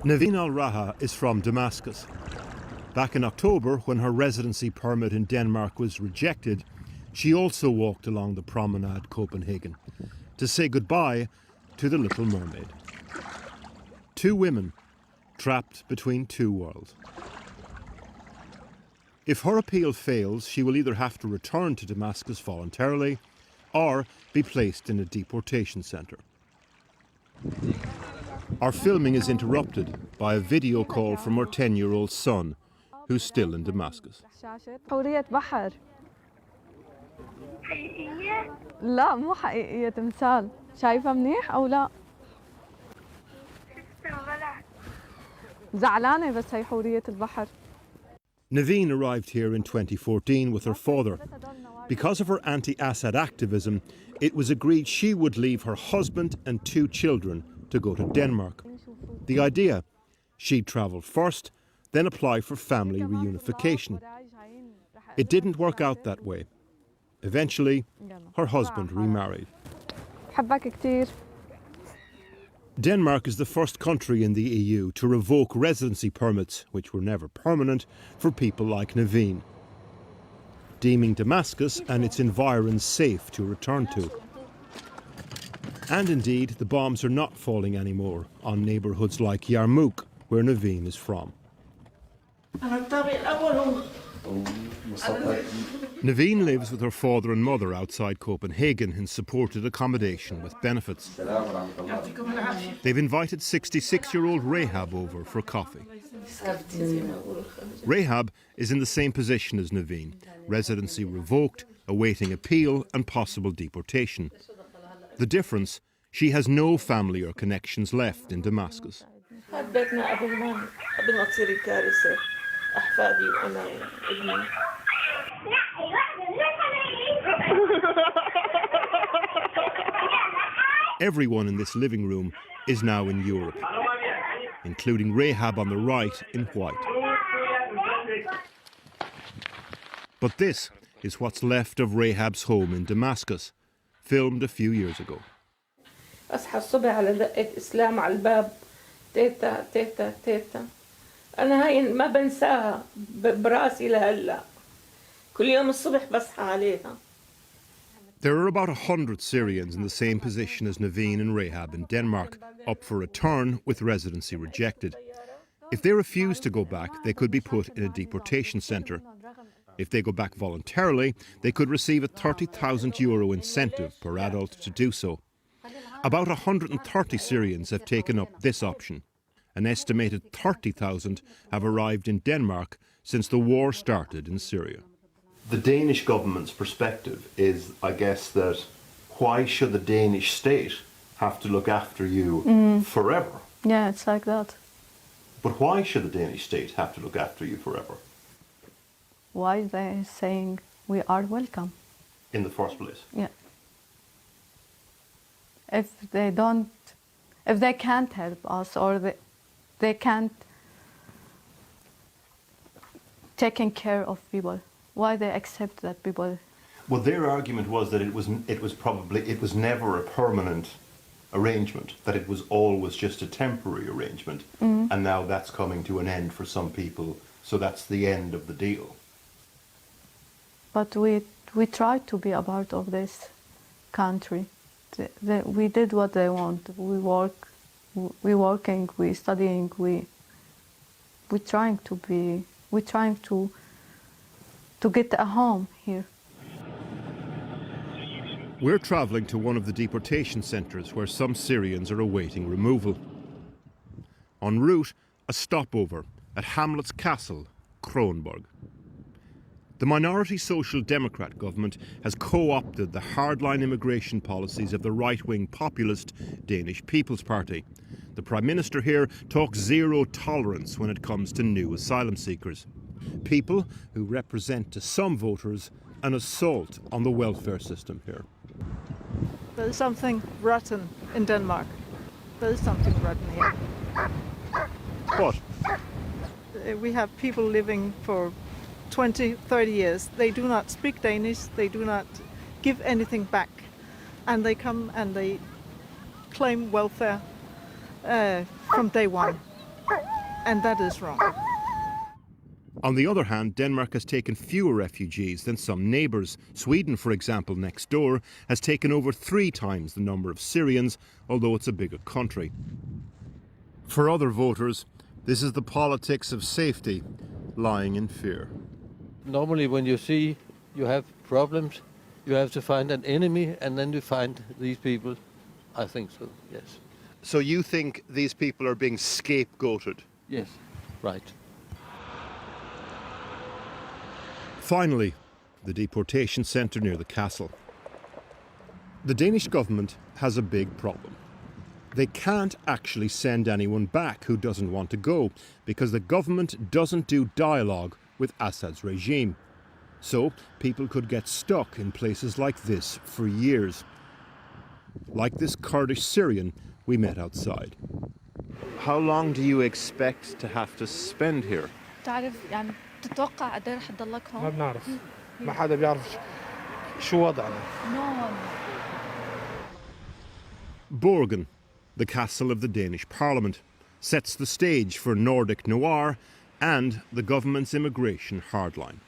Naveen al-Raha is from Damascus. Back in October, when her residency permit in Denmark was rejected, she also walked along the promenade Copenhagen to say goodbye to the Little Mermaid. Two women trapped between two worlds. If her appeal fails, she will either have to return to Damascus voluntarily or be placed in a deportation centre. Our filming is interrupted by a video call from her 10-year-old son, who's still in Damascus. حورية بحر. لا مو حقيقية تمثال. شايفة منيح أو لا؟ زعلانة بس هي حورية البحر. Naveen arrived here in 2014 with her father. Because of her anti-Assad activism, it was agreed she would leave her husband and two children to go to Denmark. The idea, she'd travel first, then apply for family reunification. It didn't work out that way. Eventually, her husband remarried. Denmark is the first country in the EU to revoke residency permits, which were never permanent, for people like Naveen, deeming Damascus and its environs safe to return to. And indeed, the bombs are not falling anymore on neighbourhoods like Yarmouk, where Naveen is from. Naveen lives with her father and mother outside Copenhagen in supported accommodation with benefits. They've invited 66-year-old Rahab over for coffee. Rahab is in the same position as Naveen, residency revoked, awaiting appeal and possible deportation. The difference, she has no family or connections left in Damascus. Everyone in this living room is now in Europe, including Rahab on the right in white. But this is what's left of Rahab's home in Damascus, filmed a few years ago. أصحى الصبح على دقة إسلام على الباب تيتا تيتا تيتا أنا هاي ما بنساها براسي لهلا كل يوم الصبح بصحى عليها. There are about 100 Syrians in the same position as Naveen and Rahab in Denmark, up for return with residency rejected. If they refuse to go back, they could be put in a deportation centre. If they go back voluntarily, they could receive a €30,000 incentive per adult to do so. About 130 Syrians have taken up this option. An estimated 30,000 have arrived in Denmark since the war started in Syria. The Danish government's perspective is, I guess, that why should the Danish state have to look after you forever? Yeah, it's like that. But why should the Danish state have to look after you forever? Why they saying we are welcome? In the first place? Yeah. If they can't help us or they can't taking care of people, why they accept that people? Well, their argument was that it was never a permanent arrangement, that it was always just a temporary arrangement, and now that's coming to an end for some people, so that's the end of the deal. But we tried to be a part of this country. We did what they want. We working, we studying, we trying to get a home here. We're travelling to one of the deportation centres where some Syrians are awaiting removal. En route, a stopover at Hamlet's Castle, Kronborg. The minority Social Democrat government has co-opted the hardline immigration policies of the right-wing populist Danish People's Party. The Prime Minister here talks zero tolerance when it comes to new asylum seekers. People who represent to some voters an assault on the welfare system here. There is something rotten in Denmark. There is something rotten here. What? We have people living for 20, 30 years. They do not speak Danish, they do not give anything back. And they come and they claim welfare from day one. and that is wrong. On the other hand, Denmark has taken fewer refugees than some neighbours. Sweden, for example, next door, has taken over 3 times the number of Syrians, although it's a bigger country. For other voters, this is the politics of safety lying in fear. Normally when you see you have problems, you have to find an enemy and then you find these people. I think so, yes. So you think these people are being scapegoated? Yes, right. Finally, the deportation centre near the castle. The Danish government has a big problem. They can't actually send anyone back who doesn't want to go because the government doesn't do dialogue with Assad's regime. So people could get stuck in places like this for years. Like this Kurdish Syrian we met outside. How long do you expect to have to spend here? تعرف يعني تتوقع قد ايه رح تضلك هون؟ ما بنعرف ما حدا بيعرف شو وضعنا. No. Borgen, the castle of the Danish parliament, sets the stage for Nordic noir and the government's immigration hardline.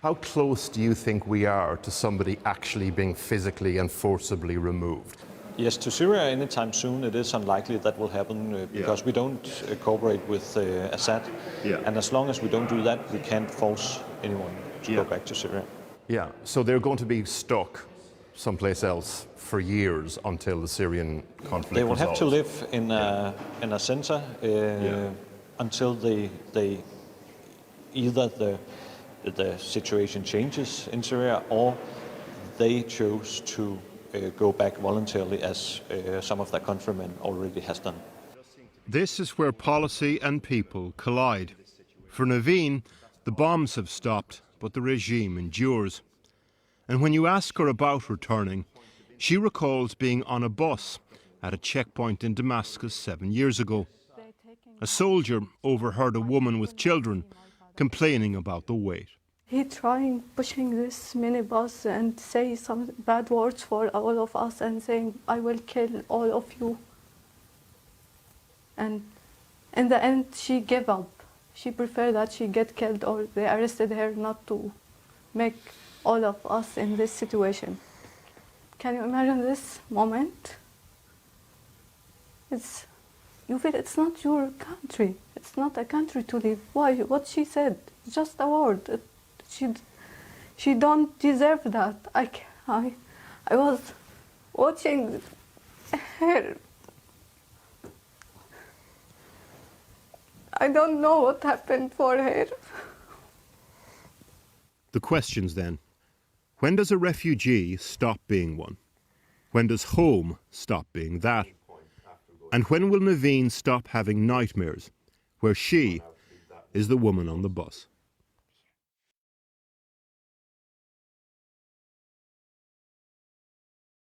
How close do you think we are to somebody actually being physically and forcibly removed? Yes, to Syria anytime soon it is unlikely that will happen because we don't cooperate with Assad. And as long as we don't do that, we can't force anyone to go back to Syria. Yeah, so they're going to be stuck someplace else for years until the Syrian conflict They will have to resolves. live in a center until they either the situation changes in Syria or they choose to go back voluntarily as some of their countrymen already has done. This is where policy and people collide. For Naveen, the bombs have stopped, but the regime endures. And when you ask her about returning, she recalls being on a bus at a checkpoint in Damascus 7 years ago. A soldier overheard a woman with children complaining about the wait. He trying pushing this minibus and say some bad words for all of us and saying, I will kill all of you. And in the end, she gave up. She preferred that she get killed or they arrested her not to make all of us in this situation. Can you imagine this moment? You feel it's not your country. It's not a country to live. Why? What she said, just a word. She don't deserve that. I was watching her. I don't know what happened for her. The questions then. When does a refugee stop being one? When does home stop being that? And when will Naveen stop having nightmares where she is the woman on the bus?